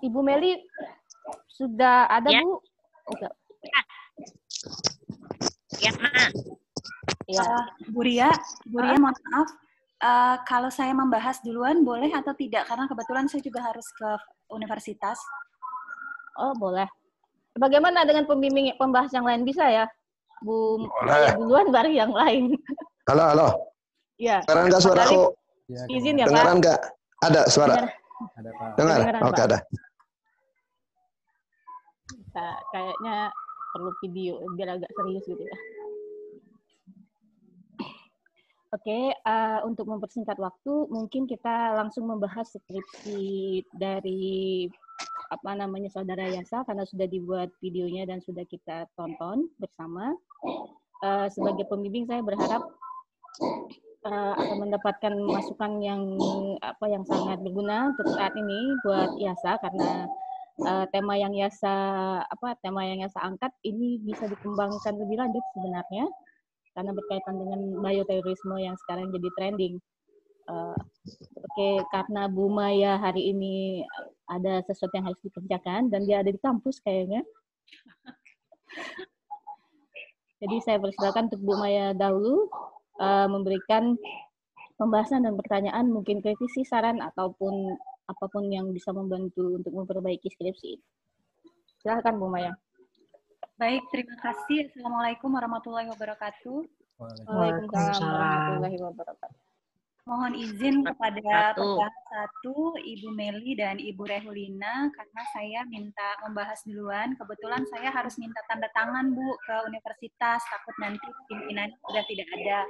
Ibu Meli sudah ada, Ya. Bu? Oke. Ya, Ma. Ya. Bu Ria, mohon maaf. Kalau saya membahas duluan boleh atau tidak? Karena kebetulan saya juga harus ke universitas. Oh, boleh. Bagaimana dengan pembimbing pembahas yang lain, bisa ya? Bu Boleh. duluan baru yang lain. Halo. Ya. Dengaran nggak suaraku? Izin ya, Pak. Dengaran nggak? Ada suara? Ada, Pak. Dengar? Kedengaran, Oke, Pak. ada. Kayaknya perlu video biar agak serius gitu ya. Oke, untuk mempersingkat waktu, mungkin kita langsung membahas skripsi dari saudara Yasa, karena sudah dibuat videonya dan sudah kita tonton bersama. Sebagai pembimbing, saya berharap akan mendapatkan masukan yang sangat berguna untuk saat ini buat Yasa, karena tema yang Yasa angkat ini bisa dikembangkan lebih lanjut sebenarnya, karena berkaitan dengan bioterorisme yang sekarang jadi trending. Karena Bu Maya hari ini ada sesuatu yang harus dikerjakan dan dia ada di kampus kayaknya. Jadi saya persilakan untuk Bu Maya dahulu memberikan pembahasan dan pertanyaan, mungkin kritisi, saran, ataupun apapun yang bisa membantu untuk memperbaiki skripsi. Silakan Bu Maya. Baik, terima kasih. Assalamualaikum warahmatullahi wabarakatuh. Waalaikumsalam warahmatullahi wabarakatuh. Mohon izin kepada pembahas 1, Ibu Meli dan Ibu Rehulina, karena saya minta membahas duluan. Kebetulan saya harus minta tanda tangan, Bu, ke universitas. Takut nanti pimpinannya sudah tidak ada.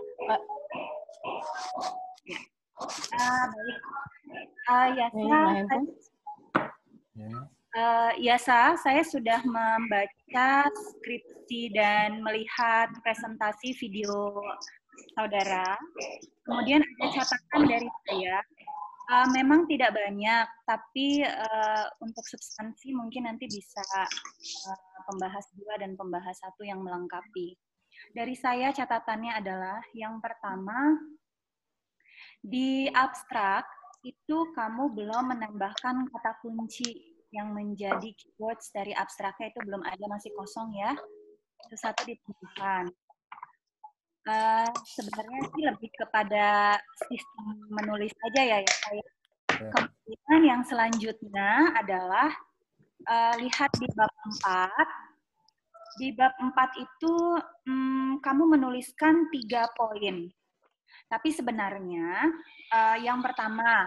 Yasa, saya sudah membaca skripsi dan melihat presentasi video saudara. Kemudian ada catatan dari saya, memang tidak banyak, tapi untuk substansi mungkin nanti bisa pembahas 2 dan pembahas 1 yang melengkapi. Dari saya catatannya adalah, yang pertama, di abstrak itu kamu belum menambahkan kata kunci yang menjadi keywords dari abstraknya, itu belum ada, masih kosong ya. Itu 1 ditentukan. Sebenarnya sih lebih kepada sistem menulis saja ya saya. Kemudian yang selanjutnya adalah lihat di bab 4. Di bab 4 itu kamu menuliskan 3 poin. Tapi sebenarnya yang pertama,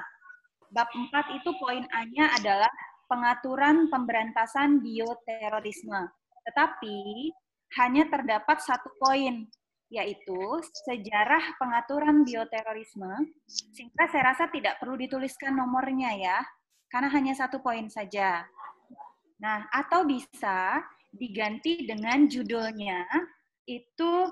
bab 4 itu poin A-nya adalah pengaturan pemberantasan bioterorisme. Tetapi hanya terdapat 1 poin, yaitu sejarah pengaturan bioterorisme, sehingga saya rasa tidak perlu dituliskan nomornya ya, karena hanya 1 poin saja. Nah, atau bisa diganti dengan judulnya, itu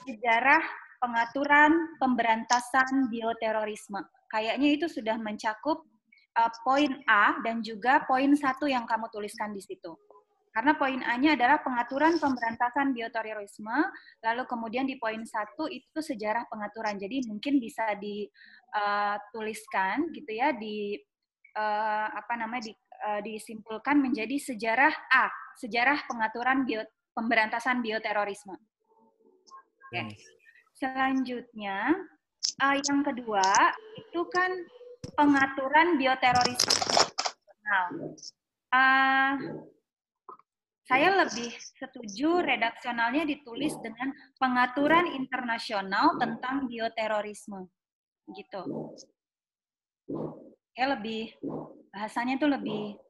sejarah pengaturan pemberantasan bioterorisme. Kayaknya itu sudah mencakup poin A dan juga poin 1 yang kamu tuliskan di situ. Karena poin A-nya adalah pengaturan pemberantasan bioterorisme, lalu kemudian di poin 1 itu sejarah pengaturan. Jadi mungkin bisa dituliskan gitu ya, disimpulkan menjadi sejarah A, sejarah pengaturan pemberantasan bioterorisme. Oke. Selanjutnya, yang kedua itu kan pengaturan bioterorisme. Saya lebih setuju redaksionalnya ditulis dengan pengaturan internasional tentang bioterorisme, gitu. Ya lebih bahasanya itu lebih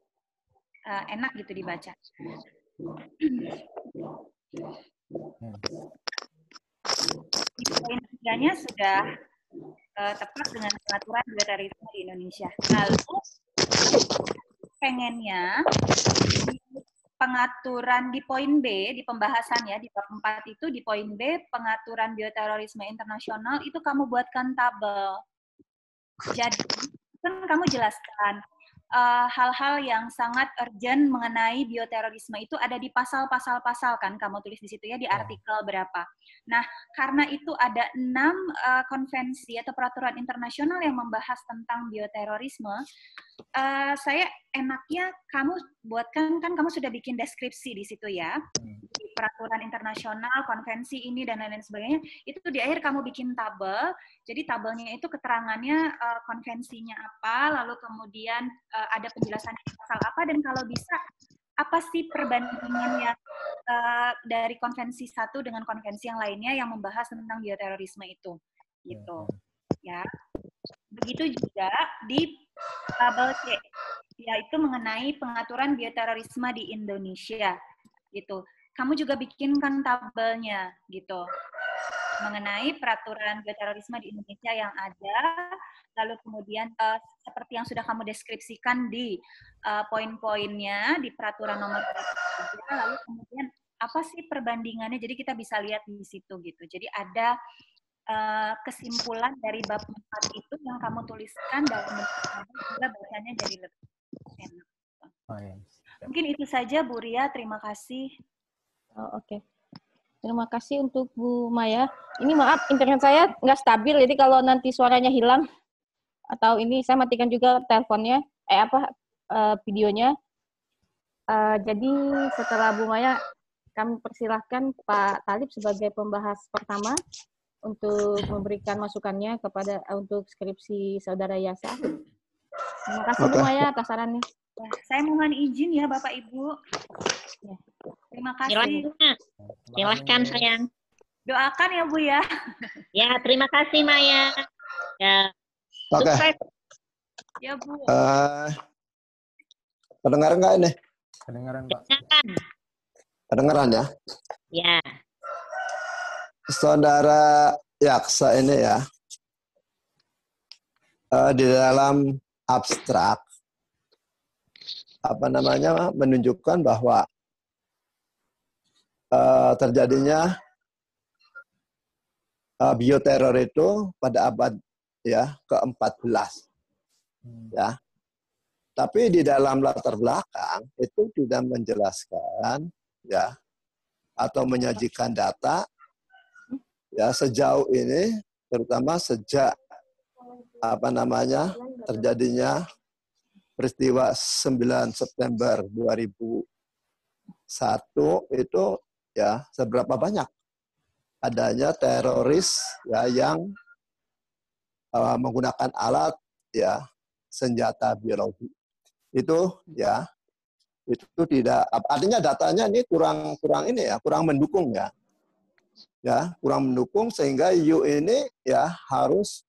enak gitu dibaca. Di poin 3-nya sudah tepat dengan pengaturan bioterorisme di Indonesia. Lalu pengennya pengaturan di poin B, di pembahasan ya, di bab 4 itu, di poin B, pengaturan bioterorisme internasional, itu kamu buatkan tabel. Jadi, kan kamu jelaskan hal-hal yang sangat urgent mengenai bioterorisme itu ada di pasal-pasal kan, kamu tulis di situ ya, di artikel berapa. Nah, karena itu ada 6 konvensi atau peraturan internasional yang membahas tentang bioterorisme, saya enaknya kamu buatkan, kan kamu sudah bikin deskripsi di situ ya, di peraturan internasional, konvensi ini dan lain-lain sebagainya. Itu di akhir kamu bikin tabel. Jadi tabelnya itu keterangannya konvensinya apa, lalu kemudian ada penjelasan pasal apa, dan kalau bisa apa sih perbandingannya dari konvensi satu dengan konvensi yang lainnya yang membahas tentang bioterorisme itu, gitu. Ya. Begitu juga di tabel C, yaitu mengenai pengaturan bioterorisme di Indonesia, gitu. Kamu juga bikinkan tabelnya, gitu, mengenai peraturan bioterorisme di Indonesia yang ada, lalu kemudian seperti yang sudah kamu deskripsikan di poin-poinnya di peraturan nomor 23, lalu kemudian apa sih perbandingannya, jadi kita bisa lihat di situ, gitu. Jadi ada kesimpulan dari bab 4 itu yang kamu tuliskan dalam bentuk tabel sehingga bacanya jadi lebih enak. Oh, ya. Mungkin itu saja Bu Ria, terima kasih. Oh, oke. Terima kasih untuk Bu Maya. Ini maaf, internet saya nggak stabil, jadi kalau nanti suaranya hilang, atau ini saya matikan juga teleponnya, videonya. Jadi setelah Bu Maya, kami persilahkan Pak Talib sebagai pembahas pertama untuk memberikan masukannya kepada untuk skripsi Saudara Yasa. Terima kasih Bu Maya atas sarannya. Ya, saya mohon izin ya Bapak Ibu. Ya. Terima kasih. Silahkan sayang. Doakan ya Bu ya. Ya, terima kasih Maya. Ya. Oke. Sukses. Ya Bu. Kedengaran nggak ini? Kedengaran, Pak. Silakan. Kedengaran ya? Ya. Saudara Yaksa ini ya, di dalam abstrak, menunjukkan bahwa terjadinya bioteror itu pada abad ya ke-14. Ya. Tapi di dalam latar belakang itu tidak menjelaskan ya atau menyajikan data ya sejauh ini, terutama sejak terjadinya peristiwa 9 September 2001 itu ya seberapa banyak adanya teroris ya yang menggunakan alat ya senjata biologi. Itu ya itu tidak, artinya datanya ini kurang mendukung ya. Ya, kurang mendukung sehingga EU ini ya harus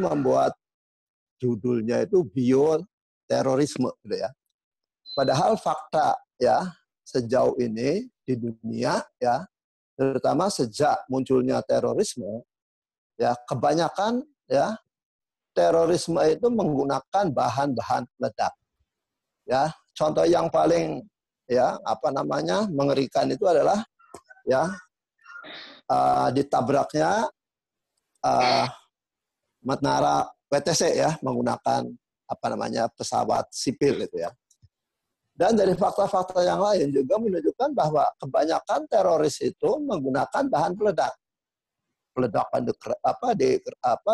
membuat judulnya itu bioterorisme gitu ya. Padahal fakta ya sejauh ini di dunia ya, terutama sejak munculnya terorisme ya, kebanyakan ya terorisme itu menggunakan bahan-bahan peledak. Ya, contoh yang paling ya mengerikan itu adalah ya ditabraknya menara WTC ya menggunakan pesawat sipil itu ya. Dan dari fakta-fakta yang lain juga menunjukkan bahwa kebanyakan teroris itu menggunakan bahan peledak. Peledakan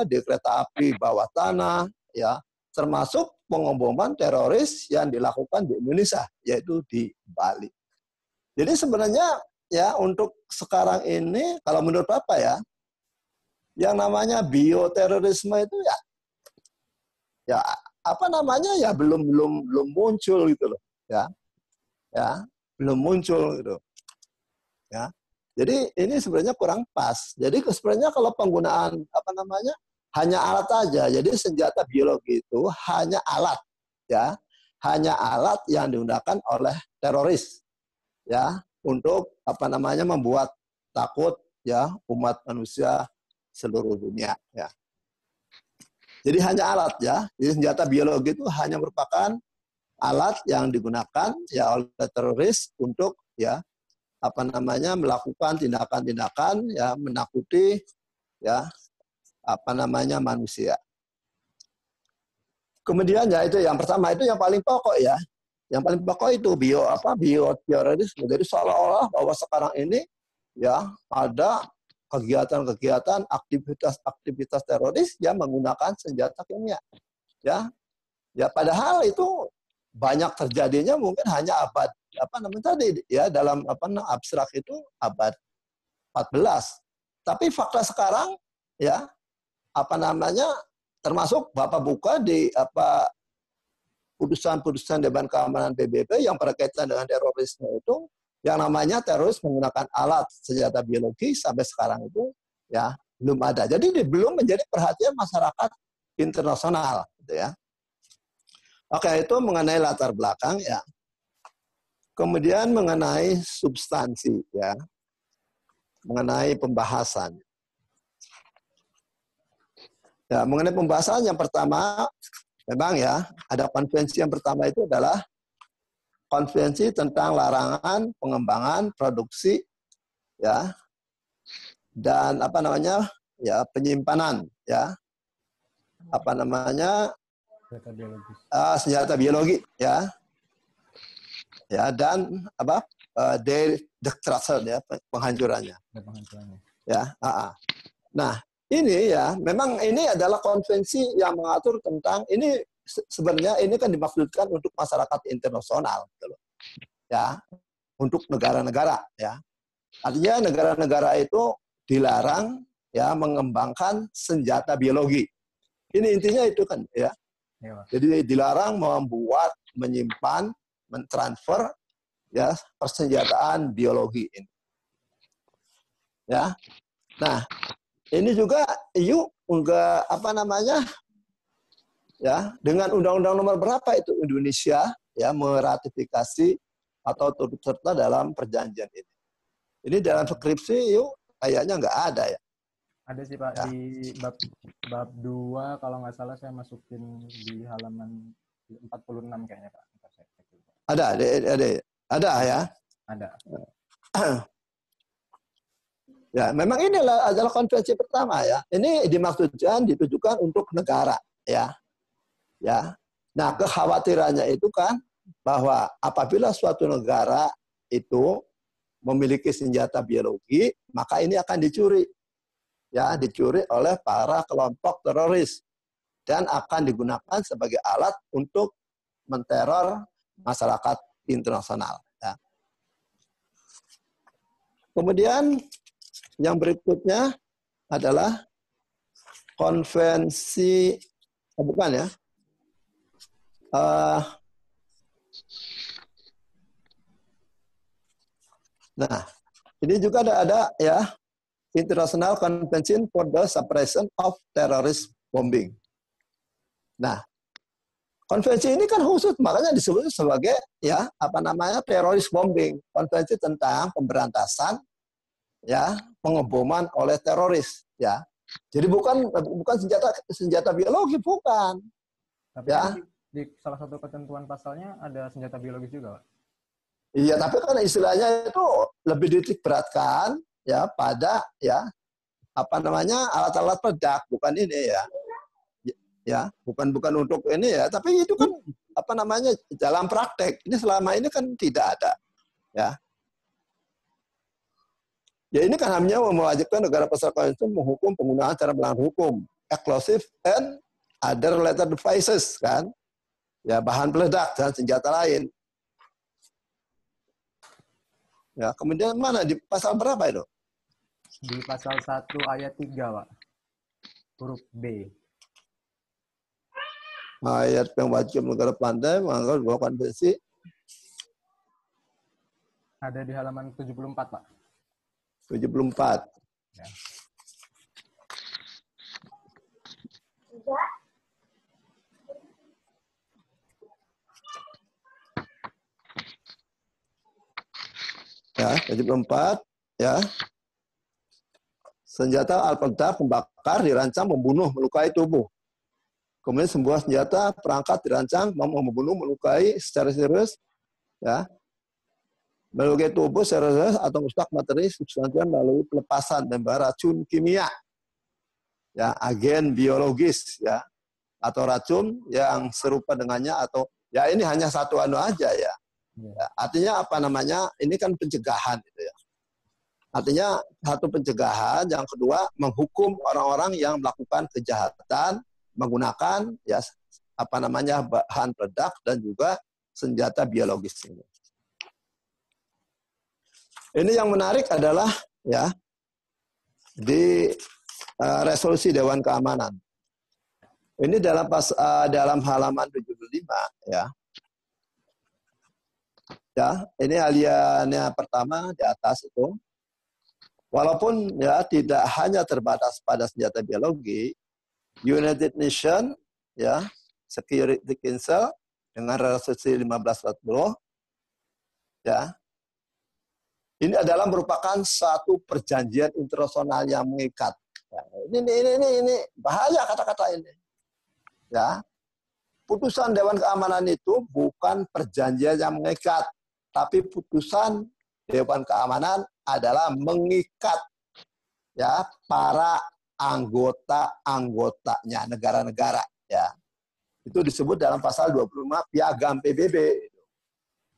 di kereta api bawah tanah ya, termasuk pengeboman teroris yang dilakukan di Indonesia yaitu di Bali. Jadi sebenarnya ya untuk sekarang ini kalau menurut Bapak ya, yang namanya bioterorisme itu ya belum muncul gitu loh ya belum muncul gitu ya. Jadi ini sebenarnya kurang pas. Jadi sebenarnya kalau penggunaan hanya alat saja. Jadi senjata biologi itu hanya alat ya, hanya alat yang digunakan oleh teroris ya untuk membuat takut ya umat manusia seluruh dunia ya. Jadi hanya alat ya. Jadi senjata biologi itu hanya merupakan alat yang digunakan ya oleh teroris untuk ya melakukan tindakan-tindakan ya menakuti ya manusia. Kemudian ya itu yang pertama, itu yang paling pokok ya. Yang paling pokok itu bioterorisme. Jadi seolah-olah bahwa sekarang ini ya ada kegiatan-kegiatan aktivitas teroris yang menggunakan senjata kimia. Ya. Ya, padahal itu banyak terjadinya mungkin hanya abad tadi ya, dalam abstrak itu abad 14. Tapi fakta sekarang ya termasuk Bapak buka di putusan-putusan Dewan Keamanan PBB yang berkaitan dengan terorisme itu, yang namanya teroris menggunakan alat senjata biologi sampai sekarang itu ya belum ada. Jadi belum menjadi perhatian masyarakat internasional, gitu ya. Oke, itu mengenai latar belakang ya. Kemudian mengenai substansi ya, mengenai pembahasan. Ya, mengenai pembahasan yang pertama, memang ya, ada konvensi yang pertama itu adalah konvensi tentang larangan pengembangan, produksi, ya, dan penyimpanan, ya, senjata biologi, ya, ya, dan destruction, ya, penghancurannya, ya. Nah, ini ya, memang ini adalah konvensi yang mengatur tentang ini. Sebenarnya ini kan dimaksudkan untuk masyarakat internasional, gitu loh. Ya, untuk negara-negara, ya. Artinya negara-negara itu dilarang ya mengembangkan senjata biologi. Ini intinya itu kan, ya. Jadi dilarang membuat, menyimpan, mentransfer ya persenjataan biologi ini. Ya. Nah, ini juga EU enggak ya, dengan undang-undang nomor berapa itu Indonesia ya meratifikasi atau turut serta dalam perjanjian ini. Ini dalam skripsi EU kayaknya nggak ada ya. Ada sih Pak, ya. Di bab 2 kalau nggak salah saya masukin di halaman 46 kayaknya Pak. Ada ya. Ada. Ya, memang inilah adalah konvensi pertama ya. Ini dimaksudkan ditujukan untuk negara ya. Ya. Nah, kekhawatirannya itu kan bahwa apabila suatu negara itu memiliki senjata biologi, maka ini akan dicuri. Ya, dicuri oleh para kelompok teroris dan akan digunakan sebagai alat untuk menteror masyarakat internasional ya. Kemudian yang berikutnya adalah konvensi, bukan ya? Nah, ini juga ada ya, International Convention for the Suppression of Terrorist Bombing. Nah, konvensi ini kan khusus, makanya disebut sebagai ya teroris bombing, konvensi tentang pemberantasan ya pengeboman oleh teroris ya. Jadi bukan senjata biologi, bukan. Tapi ya. Di salah satu ketentuan pasalnya ada senjata biologis juga, Pak. Iya, tapi kan istilahnya itu lebih dititik beratkan ya pada ya alat-alat peledak, bukan ini ya. Ya, bukan untuk ini ya, tapi itu kan dalam praktek. Ini selama ini kan tidak ada. Ya. Ya, ini kan hanya mewajibkan negara peserta itu menghukum penggunaan cara melanggar hukum, explosive and other related devices kan. Ya, bahan peledak dan senjata lain. Ya, kemudian mana di pasal berapa itu? Di pasal 1 ayat 3, Pak. Huruf B. Ayat yang wajib negara pandai melanggar dua konvensi. Ada di halaman 74, Pak. 74. Ya. Ya, 74 ya. Senjata alat peledak pembakar dirancang membunuh, melukai tubuh. Kemudian sebuah senjata perangkat dirancang membunuh, melukai secara serius ya. Melukai tubuh secara serius atau merusak materi substansi melalui pelepasan membran racun kimia. Ya, agen biologis ya atau racun yang serupa dengannya atau ya ini hanya satu aja ya. Ya, artinya ini kan pencegahan gitu ya. Artinya satu pencegahan, yang kedua menghukum orang-orang yang melakukan kejahatan menggunakan ya bahan peledak dan juga senjata biologis ini. Ini yang menarik adalah ya di resolusi Dewan Keamanan. Ini dalam halaman 75 ya. Ya, ini aliannya pertama di atas itu. Walaupun ya tidak hanya terbatas pada senjata biologi, United Nations ya, Security Council dengan resolusi 1540 ya. Ini adalah merupakan satu perjanjian internasional yang mengikat. Ya, ini bahaya kata-kata ini. Ya. Putusan Dewan Keamanan itu bukan perjanjian yang mengikat, tapi putusan Dewan Keamanan adalah mengikat ya para anggotanya negara-negara ya. Itu disebut dalam pasal 25 Piagam PBB.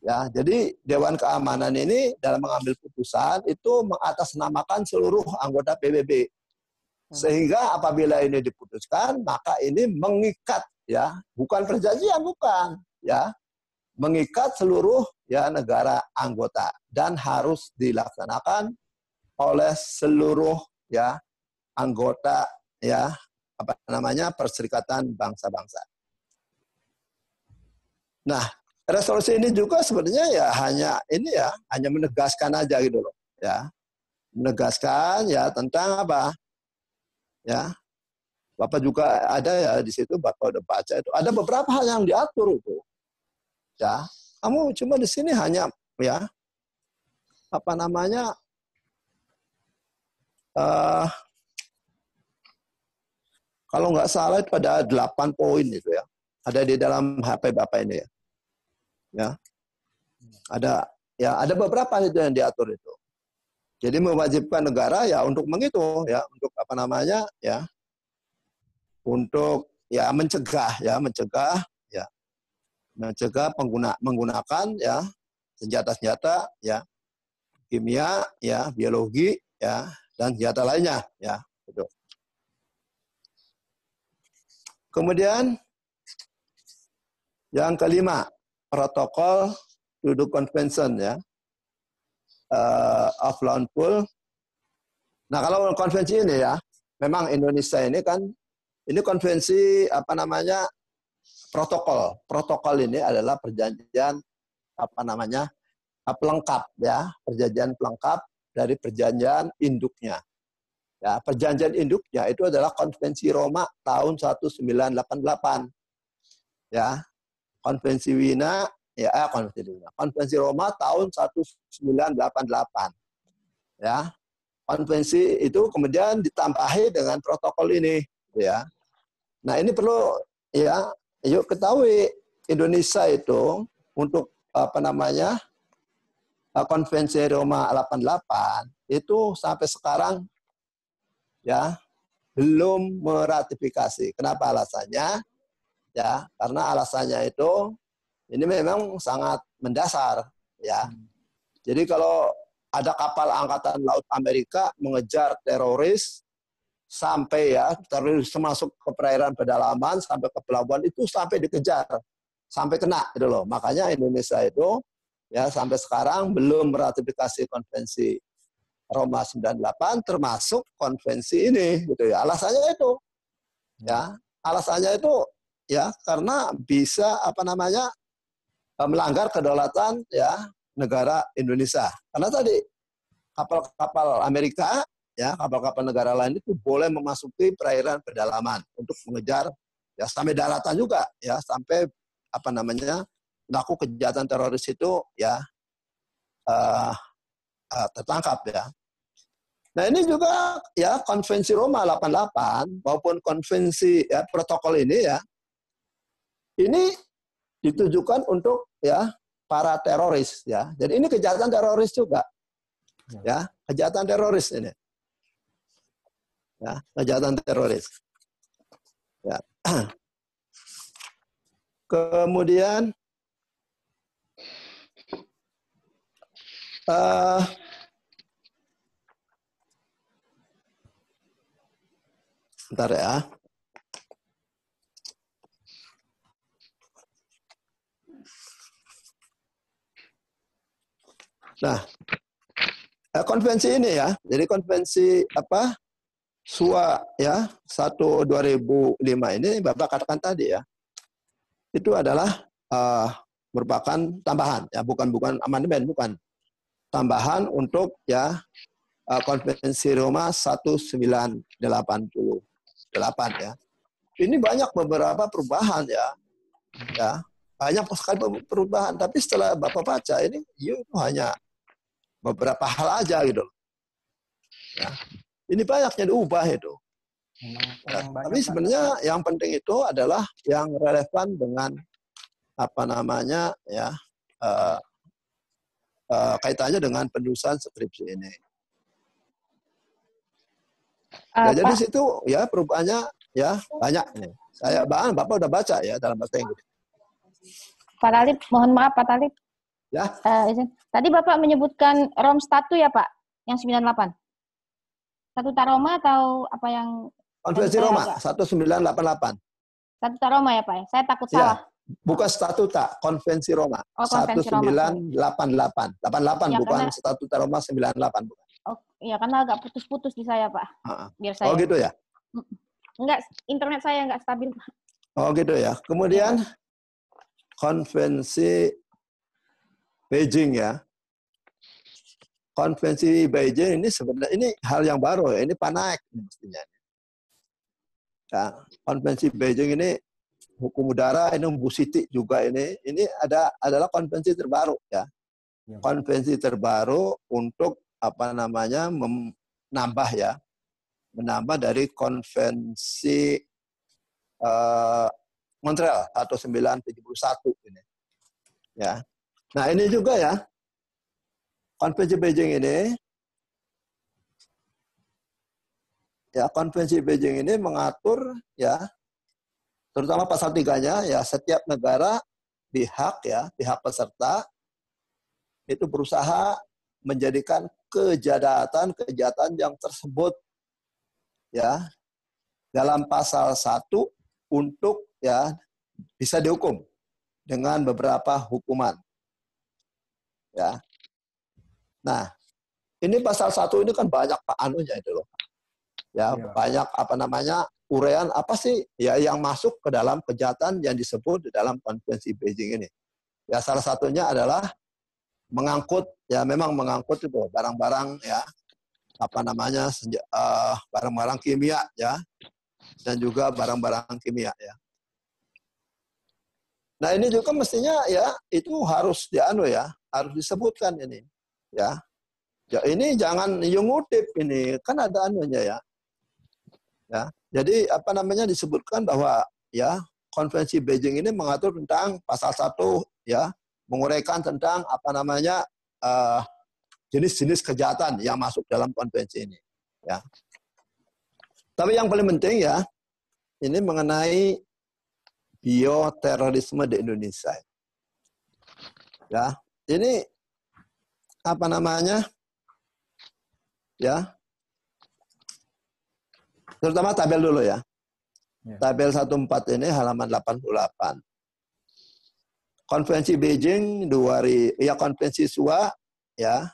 Ya, jadi Dewan Keamanan ini dalam mengambil putusan itu mengatasnamakan seluruh anggota PBB. Sehingga apabila ini diputuskan, maka ini mengikat ya, bukan perjanjian bukan, ya. Mengikat seluruh ya negara anggota dan harus dilaksanakan oleh seluruh ya anggota ya Perserikatan Bangsa-Bangsa. Nah, resolusi ini juga sebenarnya ya hanya menegaskan aja gitu loh, ya. Menegaskan ya tentang apa? Ya. Bapak juga ada ya di situ, Bapak udah baca itu. Ada beberapa hal yang diatur itu. Ya, kamu cuma di sini hanya ya kalau nggak salah itu ada 8 poin itu ya. Ada di dalam HP Bapak ini ya. Ya. Ada beberapa itu yang diatur itu. Jadi mewajibkan negara ya untuk menghitung ya, untuk untuk ya mencegah menggunakan ya senjata-senjata ya kimia ya biologi ya dan senjata lainnya ya gitu. Kemudian yang kelima, protokol to convention ya of Lone Pool. Nah, kalau konvensi ini ya memang Indonesia ini kan ini konvensi protokol. Protokol ini adalah perjanjian pelengkap ya, perjanjian pelengkap dari perjanjian induknya. Ya, perjanjian induknya itu adalah Konvensi Roma tahun 1988. Ya. Konvensi Wina Konvensi Roma tahun 1988. Ya. Konvensi itu kemudian ditambahi dengan protokol ini ya. Nah, ini perlu ya, yuk ketahui Indonesia itu untuk Konvensi Roma 88 itu sampai sekarang ya belum meratifikasi. Kenapa alasannya? Ya, karena alasannya itu ini memang sangat mendasar ya. Jadi kalau ada kapal angkatan laut Amerika mengejar teroris sampai ya teroris masuk ke perairan pedalaman sampai ke pelabuhan itu sampai dikejar sampai kena gitu loh. Makanya Indonesia itu ya sampai sekarang belum meratifikasi Konvensi Roma 98 termasuk konvensi ini gitu ya. Alasannya itu ya, alasannya itu ya karena bisa melanggar kedaulatan ya negara Indonesia. Karena tadi kapal-kapal Amerika ya, kapal-kapal negara lain itu boleh memasuki perairan pedalaman untuk mengejar ya sampai daratan juga ya, sampai pelaku kejahatan teroris itu ya tertangkap ya. Nah, ini juga ya Konvensi Roma 88 maupun konvensi ya protokol ini ya ini ditujukan untuk ya para teroris ya. Jadi ini kejahatan teroris juga. Ya, kejahatan teroris ini. Ya, kejahatan teroris. Ya. Kemudian bentar ya. Nah, konvensi ini ya, jadi konvensi apa SUA ya 1/2005 ini Bapak katakan tadi ya, itu adalah merupakan tambahan ya, bukan amandemen, bukan tambahan untuk ya konvensi Roma 1988 ya. Ini banyak beberapa perubahan ya, banyak sekali perubahan. Tapi setelah Bapak baca ini, itu hanya beberapa hal aja gitu. Ya. Ini banyaknya diubah itu. Tapi sebenarnya yang penting itu adalah yang relevan dengan apa namanya ya kaitannya dengan penulisan skripsi ini. Ya, jadi situ ya perubahannya ya banyak nih. Bapak udah baca ya dalam bahasa Inggris. Pak Talib, mohon maaf Pak Talib. Ya. Tadi Bapak menyebutkan Rom Statu ya Pak, yang 98. Statuta Roma atau apa yang? Konvensi Roma 1988. Statuta Roma ya Pak ya? Saya takut salah. Bukan statuta, Konvensi Roma. 1988. 88 ya, bukan karena, Statuta Roma 98 bukan. Oh, iya karena agak putus-putus di saya Pak. Biar saya. Oh gitu ya? Enggak, internet saya enggak stabil. Oh gitu ya. Kemudian Konvensi Beijing ya. Konvensi Beijing ini sebenarnya ini hal yang baru ya. Ini panaik mestinya. Ya, Konvensi Beijing ini hukum udara, ini Bu Siti juga ini adalah konvensi terbaru ya. Konvensi terbaru untuk apa namanya menambah dari konvensi Montreal atau 1971 ini. Ya. Nah, ini juga ya. Konvensi Beijing ini ya, konvensi Beijing ini mengatur ya terutama pasal 3-nya ya, setiap negara pihak peserta itu berusaha menjadikan kejahatan yang tersebut ya dalam pasal 1 untuk ya bisa dihukum dengan beberapa hukuman. Ya. Nah, ini pasal 1 ini kan banyak anunya itu loh. Ya, banyak apa namanya uraian apa sih ya yang masuk ke dalam kejahatan yang disebut di dalam konvensi Beijing ini. Ya, salah satunya adalah mengangkut itu barang-barang ya apa namanya barang-barang kimia ya dan juga barang-barang kimia ya. Nah, ini juga mestinya ya itu harus harus disebutkan ini ya. Ya ini jangan ngutip ini kan ada anunya ya. Ya. Jadi apa namanya disebutkan bahwa ya konvensi Beijing ini mengatur tentang pasal 1 ya menguraikan tentang apa namanya jenis-jenis kejahatan yang masuk dalam konvensi ini ya. Tapi yang paling penting ya ini mengenai bioterorisme di Indonesia. Ya, ini apa namanya? Ya. Terutama tabel dulu ya. Tabel 14 ini halaman 88. Konvensi Beijing konvensi SUA ya.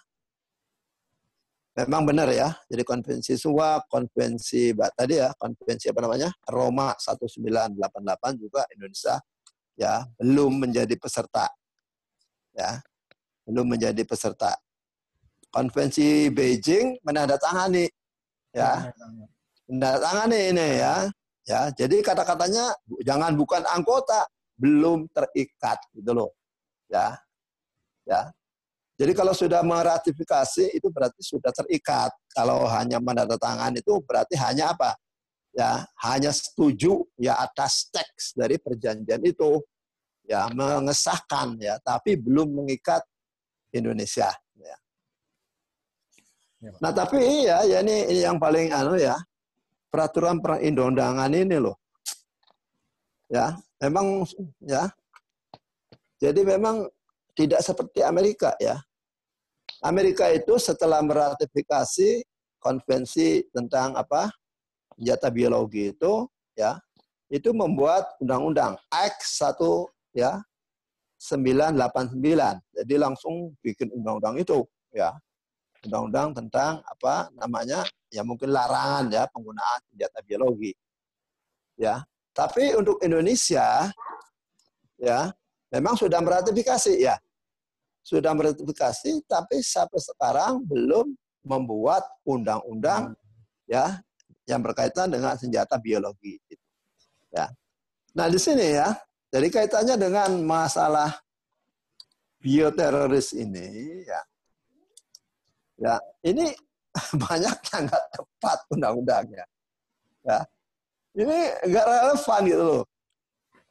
Memang benar ya. Jadi konvensi SUA, konvensi konvensi apa namanya? Roma 1988 juga Indonesia ya belum menjadi peserta. Ya. Belum menjadi peserta. Konvensi Beijing menandatangani ya. Menandatangani ini ya. Ya, jadi kata-katanya jangan bukan anggota, belum terikat gitu loh. Ya. Ya. Jadi kalau sudah meratifikasi itu berarti sudah terikat. Kalau hanya menandatangani itu berarti hanya apa? Ya, hanya setuju ya atas teks dari perjanjian itu. Ya, mengesahkan ya, tapi belum mengikat Indonesia ya. Nah, tapi ini yang paling peraturan perundang-undangan ini loh. Ya, memang ya. Jadi memang tidak seperti Amerika ya. Amerika itu setelah meratifikasi konvensi tentang senjata biologi itu ya, itu membuat undang-undang Act 1989. Jadi langsung bikin undang-undang itu ya, undang-undang tentang apa namanya, ya mungkin larangan ya penggunaan senjata biologi. Ya, tapi untuk Indonesia ya memang sudah meratifikasi ya. Sudah meratifikasi, tapi sampai sekarang belum membuat undang-undang ya yang berkaitan dengan senjata biologi. Ya. Nah di sini ya, jadi kaitannya dengan masalah bioteroris ini ya, ya ini banyak yang nggak tepat undang-undangnya. Ya, ini nggak relevan gitu loh.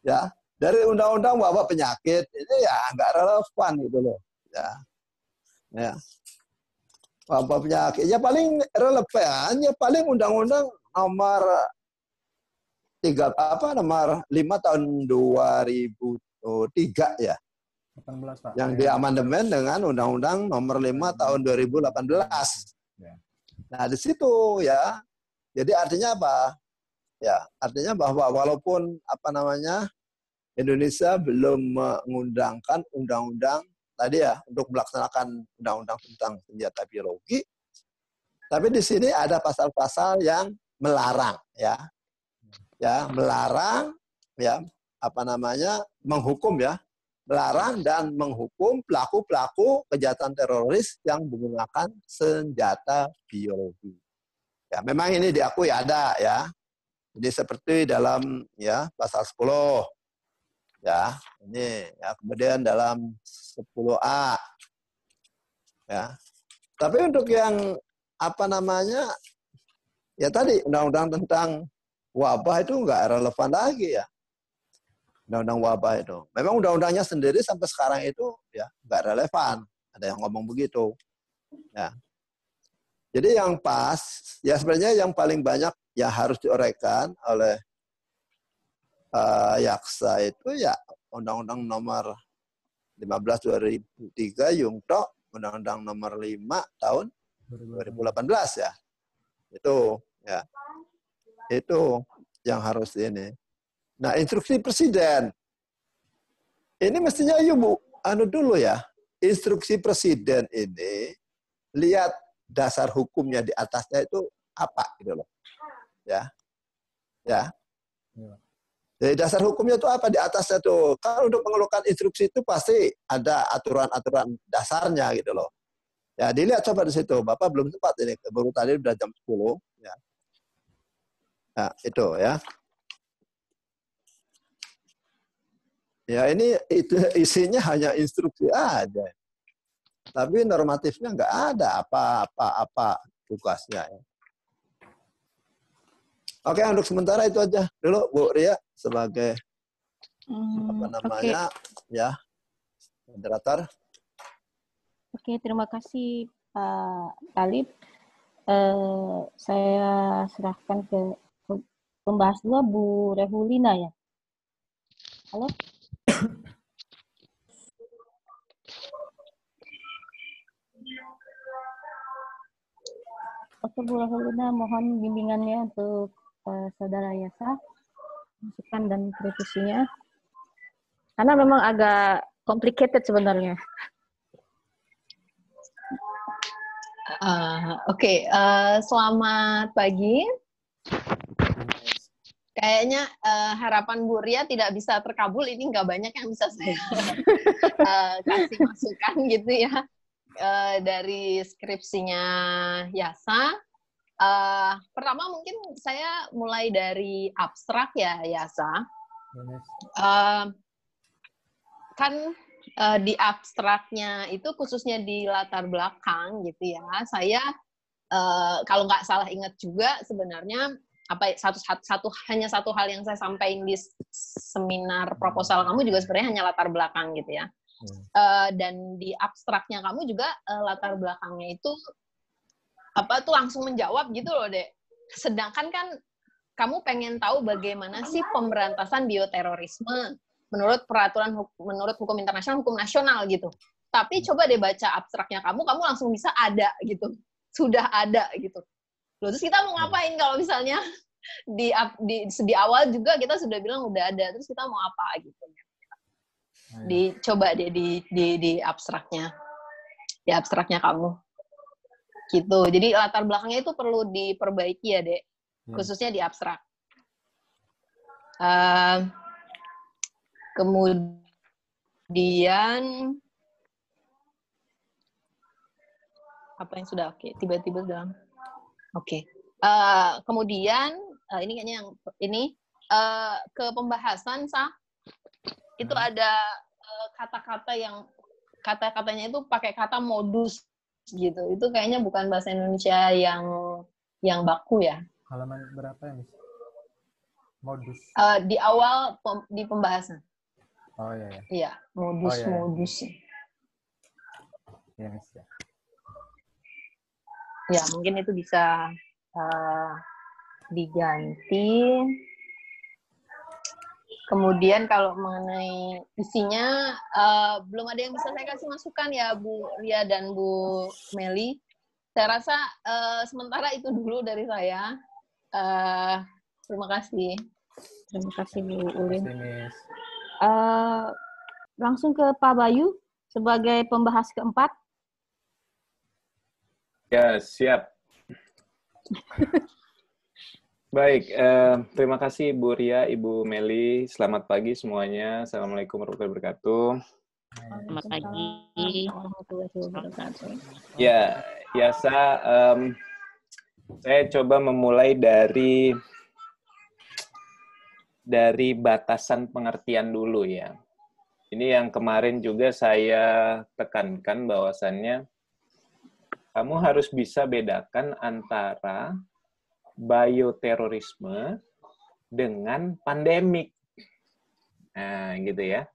Ya, dari undang-undang wabah penyakit ini ya nggak relevan gitu loh. Ya, ya. Wabah penyakit ya paling relevan ya paling undang-undang nomor 5 tahun 2003 ya. 18, Pak. Yang diamandemen dengan Undang-Undang nomor 5 tahun 2018. Ya. Nah, di situ ya. Jadi artinya apa? Ya, artinya bahwa walaupun apa namanya Indonesia belum mengundangkan undang-undang tadi ya untuk melaksanakan undang-undang tentang senjata biologi, tapi di sini ada pasal-pasal yang melarang ya. Ya, melarang ya apa namanya menghukum ya, melarang dan menghukum pelaku-pelaku kejahatan teroris yang menggunakan senjata biologi. Ya, memang ini diakui ada ya. Jadi seperti dalam ya pasal 10 ya, ini ya kemudian dalam 10A ya. Tapi untuk yang apa namanya ya tadi undang-undang tentang wabah itu nggak relevan lagi ya. Undang-undang wabah itu. Memang undang-undangnya sendiri sampai sekarang itu ya nggak relevan. Ada yang ngomong begitu. Ya. Jadi yang pas, ya sebenarnya yang paling banyak yang harus diuraikan oleh Yaksa itu ya Undang-Undang nomor 15/2003 Yungto, Undang-Undang nomor 5 tahun 2018 ya. Itu ya. Itu yang harus ini. Nah, instruksi presiden. Ini mestinya Bu, dulu ya. Instruksi presiden ini lihat dasar hukumnya di atasnya itu apa gitu loh. Ya. Ya. Jadi dasar hukumnya itu apa di atasnya tuh? Kalau untuk mengeluarkan instruksi itu pasti ada aturan-aturan dasarnya gitu loh. Ya, dilihat coba di situ. Bapak belum sempat ini, baru tadi udah jam 10 ya. Nah, itu ya. Ya ini itu isinya hanya instruksi aja. Tapi normatifnya nggak ada apa-apa tugasnya. Ya. Oke, untuk sementara itu aja dulu Bu Ria sebagai apa namanya ya moderator. Oke, terima kasih Pak Talib. Saya serahkan ke pembahas dua Bu Rehulina ya. Halo. Oke Bu Rehulina, mohon bimbingannya untuk Saudara Yasa, masukan dan kritisinya. Karena memang agak complicated sebenarnya. Oke, selamat pagi. Kayaknya harapan Bu Ria tidak bisa terkabul, ini nggak banyak yang bisa saya kasih masukan gitu ya. Dari skripsinya Yasa. Pertama mungkin saya mulai dari abstrak ya Yasa. Kan di abstraknya itu khususnya di latar belakang gitu ya. Saya kalau nggak salah ingat juga sebenarnya hanya satu hal yang saya sampaikan di seminar proposal kamu juga sebenarnya hanya latar belakang gitu ya. Dan di abstraknya kamu juga latar belakangnya itu tuh langsung menjawab gitu loh Dek. Sedangkan kan kamu pengen tahu bagaimana sih pemberantasan bioterorisme menurut menurut hukum internasional, hukum nasional gitu. Tapi coba deh baca abstraknya kamu langsung bisa ada gitu. Sudah ada gitu. Loh, terus kita mau ngapain kalau misalnya di awal juga kita sudah bilang udah ada, terus kita mau apa gitu. Coba deh di abstraknya. di abstraknya kamu. Gitu. Jadi latar belakangnya itu perlu diperbaiki ya, Dek. Khususnya di abstrak. Kemudian apa yang sudah oke? Tiba-tiba dalam oke. Kemudian ini kayaknya yang ini ke pembahasan itu ada kata-kata yang kata-katanya itu pakai kata modus gitu. Itu kayaknya bukan bahasa Indonesia yang baku ya. Halaman berapa ya, Miss? Modus. Di awal di pembahasan. Oh iya ya. Iya, modus. Iya, Miss ya. Ya, mungkin itu bisa diganti. Kemudian kalau mengenai isinya, belum ada yang bisa saya kasih masukan ya, Bu Ria dan Bu Meli. Saya rasa sementara itu dulu dari saya. Terima kasih. Terima kasih Bu Ulin. Terima kasih, Miss. Langsung ke Pak Bayu sebagai pembahas keempat. Ya, siap. Baik, terima kasih Bu Ria, Ibu Meli. Selamat pagi semuanya. Assalamualaikum warahmatullahi wabarakatuh. Selamat pagi. Warahmatullahi wabarakatuh. Ya, biasa saya coba memulai dari batasan pengertian dulu ya. Ini yang kemarin juga saya tekankan bahwasannya kamu harus bisa bedakan antara bioterorisme dengan pandemik. Nah, gitu ya.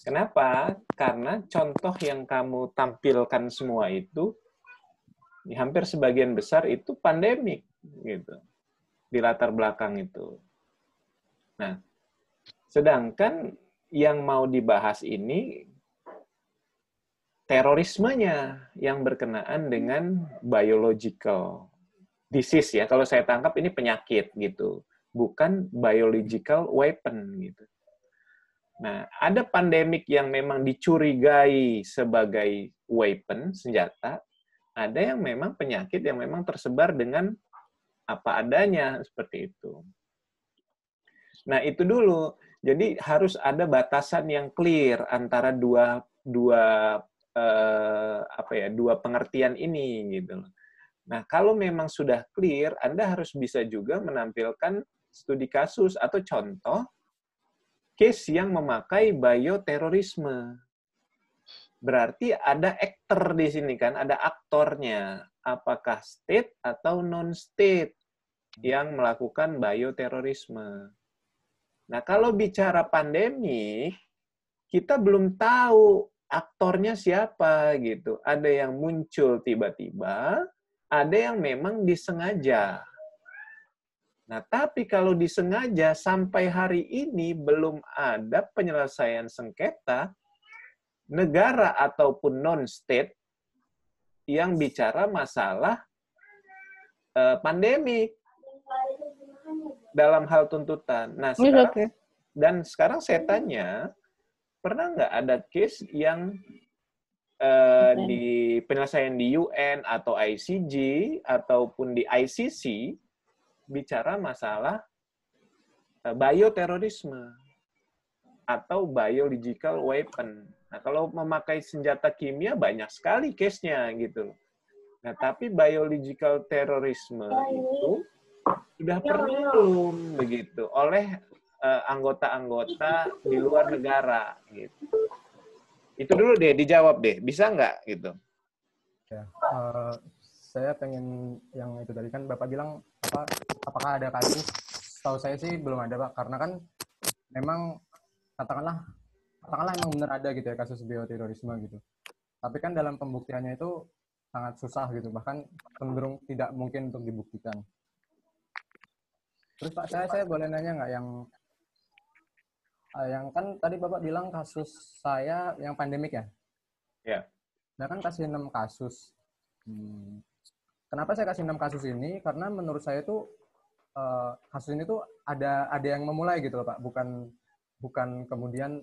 Kenapa? Karena contoh yang kamu tampilkan semua itu, hampir sebagian besar itu pandemik, gitu. Di latar belakang itu. Nah, sedangkan yang mau dibahas ini, terorismenya yang berkenaan dengan biological disease ya, kalau saya tangkap ini penyakit gitu, bukan biological weapon gitu. Nah, ada pandemik yang memang dicurigai sebagai weapon, senjata, ada yang memang penyakit yang memang tersebar dengan apa adanya, seperti itu. Nah, itu dulu. Jadi harus ada batasan yang clear antara dua pengertian ini gitu. Nah, kalau memang sudah clear, Anda harus bisa juga menampilkan studi kasus atau contoh case yang memakai bioterorisme. Berarti ada aktor di sini kan, ada aktornya. Apakah state atau non-state yang melakukan bioterorisme. Nah, kalau bicara pandemi, kita belum tahu aktornya siapa gitu. Ada yang muncul tiba-tiba, ada yang memang disengaja. Nah, tapi kalau disengaja sampai hari ini belum ada penyelesaian sengketa negara ataupun non-state yang bicara masalah pandemik dalam hal tuntutan. Nah, sekarang saya tanya, pernah nggak ada case yang di penyelesaian di UN atau ICJ ataupun di ICC bicara masalah bioterorisme atau biological weapon. Nah, kalau memakai senjata kimia banyak sekali case-nya gitu. Nah, tapi biological terorisme itu sudah belum begitu oleh anggota-anggota di luar negara gitu. Itu dulu deh, dijawab deh. Bisa nggak gitu? Ya, saya pengen yang itu tadi kan Bapak bilang apakah ada kasus? Tahu saya sih belum ada, Pak. Karena kan memang katakanlah emang benar ada gitu ya kasus bioterorisme gitu. Tapi kan dalam pembuktiannya itu sangat susah gitu, bahkan cenderung tidak mungkin untuk dibuktikan. Terus Pak, saya boleh nanya nggak yang kan tadi Bapak bilang kasus saya yang pandemik ya? Ya. Saya kan kasih 6 kasus. Kenapa saya kasih 6 kasus ini? Karena menurut saya tuh kasus ini tuh ada yang memulai gitu loh Pak, bukan kemudian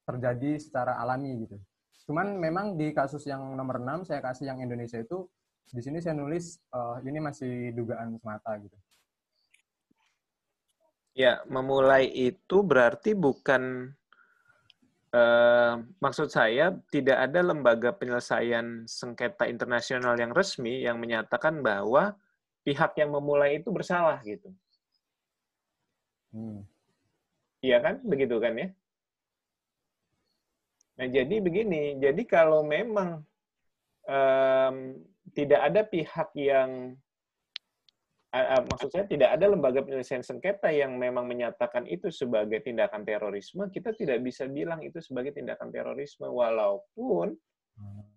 terjadi secara alami gitu. Cuman memang di kasus yang nomor 6 saya kasih yang Indonesia itu, di sini saya nulis ini masih dugaan semata gitu. Ya, memulai itu berarti bukan, maksud saya tidak ada lembaga penyelesaian sengketa internasional yang resmi yang menyatakan bahwa pihak yang memulai itu bersalah gitu. Iya kan? Begitu kan ya? Nah, jadi begini, jadi kalau memang tidak ada pihak yang, maksud saya tidak ada lembaga penyelesaian sengketa yang memang menyatakan itu sebagai tindakan terorisme, kita tidak bisa bilang itu sebagai tindakan terorisme, walaupun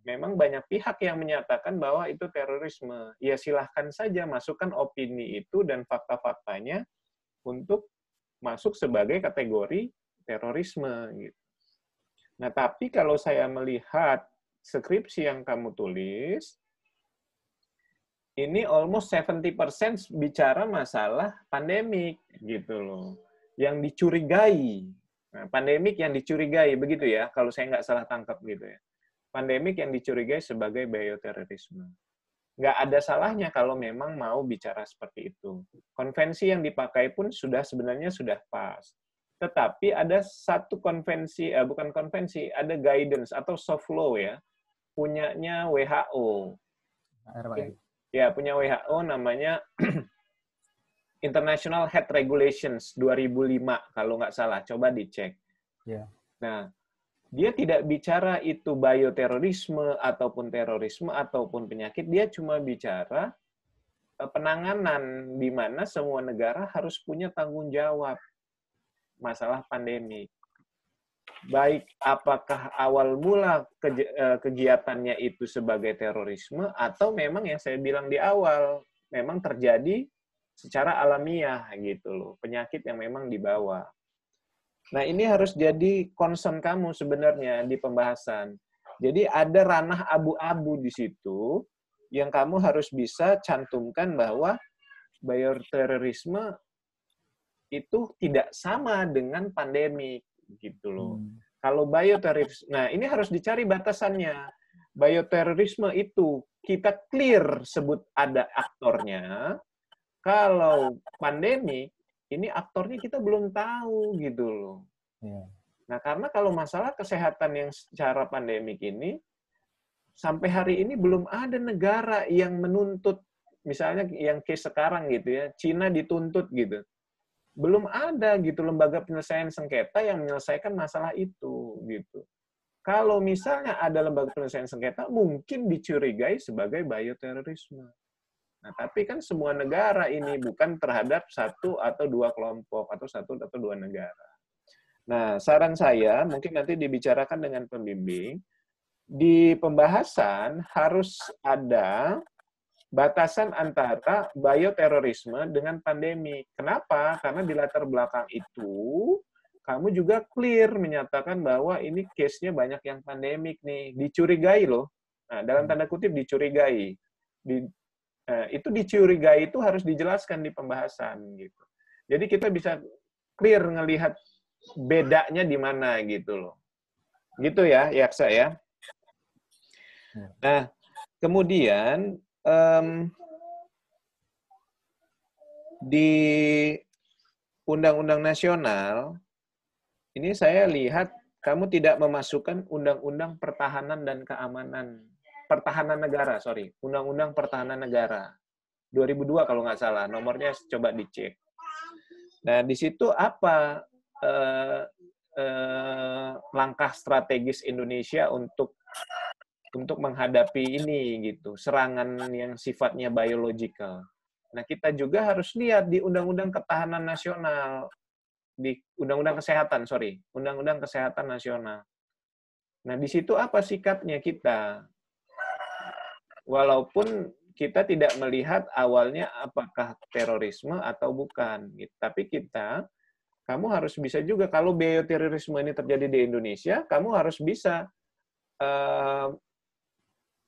memang banyak pihak yang menyatakan bahwa itu terorisme. Ya silahkan saja masukkan opini itu dan fakta-faktanya untuk masuk sebagai kategori terorisme gitu. Nah, tapi kalau saya melihat skripsi yang kamu tulis, ini almost 70% bicara masalah pandemik, gitu loh. Yang dicurigai. Nah, pandemik yang dicurigai, begitu ya, kalau saya nggak salah tangkap gitu ya. Pandemik yang dicurigai sebagai bioterorisme. Nggak ada salahnya kalau memang mau bicara seperti itu. Konvensi yang dipakai pun sebenarnya sudah pas. Tetapi ada satu konvensi, bukan konvensi, ada guidance atau soft law ya, punyanya WHO. Ya, punya WHO namanya International Health Regulations 2005, kalau nggak salah, coba dicek. Yeah. Nah, dia tidak bicara itu bioterorisme, ataupun terorisme, ataupun penyakit, dia cuma bicara penanganan, di mana semua negara harus punya tanggung jawab masalah pandemi. Baik apakah awal mula kegiatannya itu sebagai terorisme, atau memang yang saya bilang di awal, memang terjadi secara alamiah gitu loh, penyakit yang memang dibawa. Nah, ini harus jadi concern kamu sebenarnya di pembahasan. Jadi ada ranah abu-abu di situ yang kamu harus bisa cantumkan bahwa bioterorisme itu tidak sama dengan pandemi gitu loh. Kalau bioterorisme, nah ini harus dicari batasannya. Bioterorisme itu kita clear sebut ada aktornya. Kalau pandemi ini aktornya kita belum tahu gitu loh. Nah, karena kalau masalah kesehatan yang secara pandemik ini sampai hari ini belum ada negara yang menuntut, misalnya yang case sekarang gitu ya, Cina dituntut gitu. Belum ada gitu lembaga penyelesaian sengketa yang menyelesaikan masalah itu gitu. Kalau misalnya ada lembaga penyelesaian sengketa mungkin dicurigai sebagai bioterorisme. Nah, tapi kan semua negara ini bukan terhadap satu atau dua kelompok atau satu atau dua negara. Nah, saran saya mungkin nanti dibicarakan dengan pembimbing, di pembahasan harus ada batasan antara bioterorisme dengan pandemi. Kenapa? Karena di latar belakang itu, kamu juga clear menyatakan bahwa ini case-nya banyak yang pandemik nih. Dicurigai loh. Nah, dalam tanda kutip dicurigai. Itu dicurigai itu harus dijelaskan di pembahasan. Gitu. Jadi kita bisa clear ngelihat bedanya di mana gitu loh. Gitu ya, Yaksa ya. Nah, kemudian di Undang-Undang Nasional, ini saya lihat kamu tidak memasukkan Undang-Undang Pertahanan dan Keamanan. Pertahanan Negara, sorry. Undang-Undang Pertahanan Negara. 2002 kalau nggak salah, nomornya coba dicek. Nah, di situ apa langkah strategis Indonesia untuk menghadapi ini gitu, serangan yang sifatnya biological. Nah, kita juga harus lihat di Undang-Undang Ketahanan Nasional, di Undang-Undang Kesehatan, Undang-Undang Kesehatan Nasional. Nah, di situ apa sikapnya kita? Walaupun kita tidak melihat awalnya apakah terorisme atau bukan, gitu. Tapi kamu harus bisa juga, kalau bioterorisme ini terjadi di Indonesia, kamu harus bisa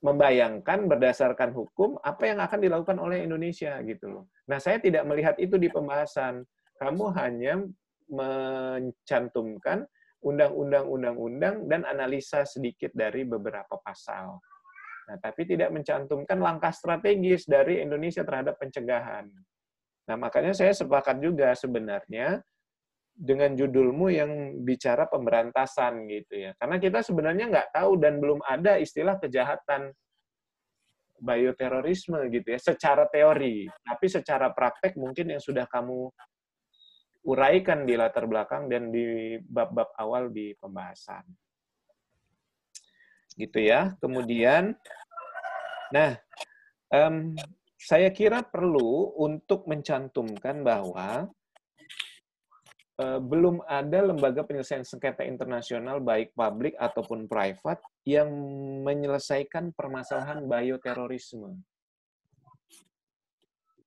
membayangkan berdasarkan hukum apa yang akan dilakukan oleh Indonesia gitu loh. Nah, saya tidak melihat itu di pembahasan. Kamu hanya mencantumkan undang-undang, dan analisa sedikit dari beberapa pasal. Nah, tapi tidak mencantumkan langkah strategis dari Indonesia terhadap pencegahan. Nah, makanya saya sepakat juga sebenarnya dengan judulmu yang bicara pemberantasan gitu ya. Karena kita sebenarnya nggak tahu dan belum ada istilah kejahatan bioterorisme gitu ya, secara teori. Tapi secara praktek mungkin yang sudah kamu uraikan di latar belakang dan di bab-bab awal di pembahasan. Gitu ya. Kemudian, nah, saya kira perlu untuk mencantumkan bahwa belum ada lembaga penyelesaian sengketa internasional baik publik ataupun private yang menyelesaikan permasalahan bioterorisme.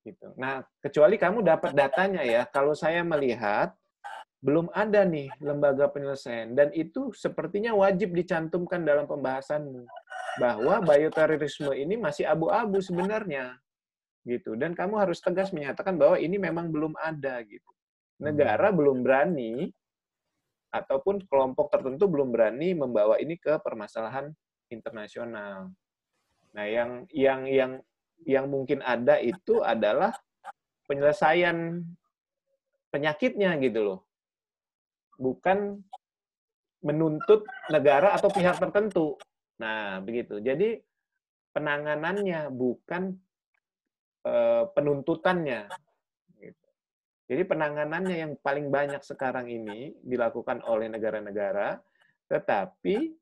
Gitu. Nah, kecuali kamu dapat datanya ya. Kalau saya melihat belum ada nih lembaga penyelesaian dan itu sepertinya wajib dicantumkan dalam pembahasanmu bahwa bioterorisme ini masih abu-abu sebenarnya. Gitu. Dan kamu harus tegas menyatakan bahwa ini memang belum ada gitu. Negara belum berani ataupun kelompok tertentu belum berani membawa ini ke permasalahan internasional. Nah, yang mungkin ada itu adalah penyelesaian penyakitnya gitu loh. Bukan menuntut negara atau pihak tertentu. Nah, begitu. Jadi penanganannya bukan penuntutannya. Jadi penanganannya yang paling banyak sekarang ini dilakukan oleh negara-negara, tetapi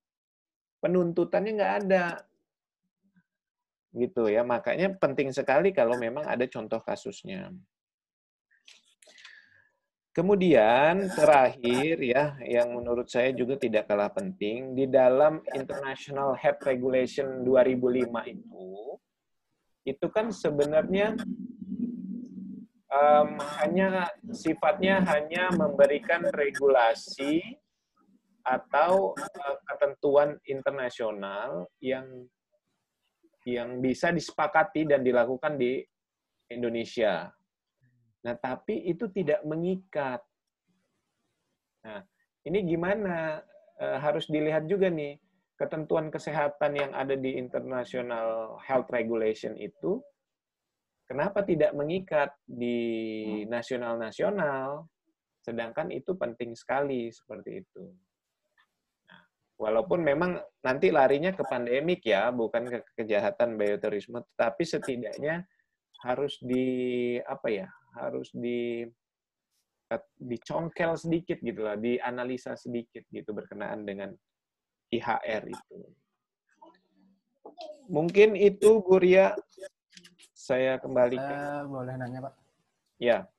penuntutannya nggak ada. Gitu ya, makanya penting sekali kalau memang ada contoh kasusnya. Kemudian terakhir ya, yang menurut saya juga tidak kalah penting, di dalam International Health Regulation 2005 itu kan sebenarnya sifatnya hanya memberikan regulasi atau ketentuan internasional yang bisa disepakati dan dilakukan di Indonesia. Nah, tapi itu tidak mengikat. Nah, ini gimana? Harus dilihat juga nih, ketentuan kesehatan yang ada di International Health Regulation itu kenapa tidak mengikat di nasional-nasional, sedangkan itu penting sekali seperti itu. Nah, walaupun memang nanti larinya ke pandemik ya, bukan ke kejahatan bioterorisme, tetapi setidaknya harus dicongkel sedikit gitu lah, dianalisa sedikit gitu berkenaan dengan IHR itu. Mungkin itu Guria. Saya kembali ke... boleh nanya, Pak? Ya.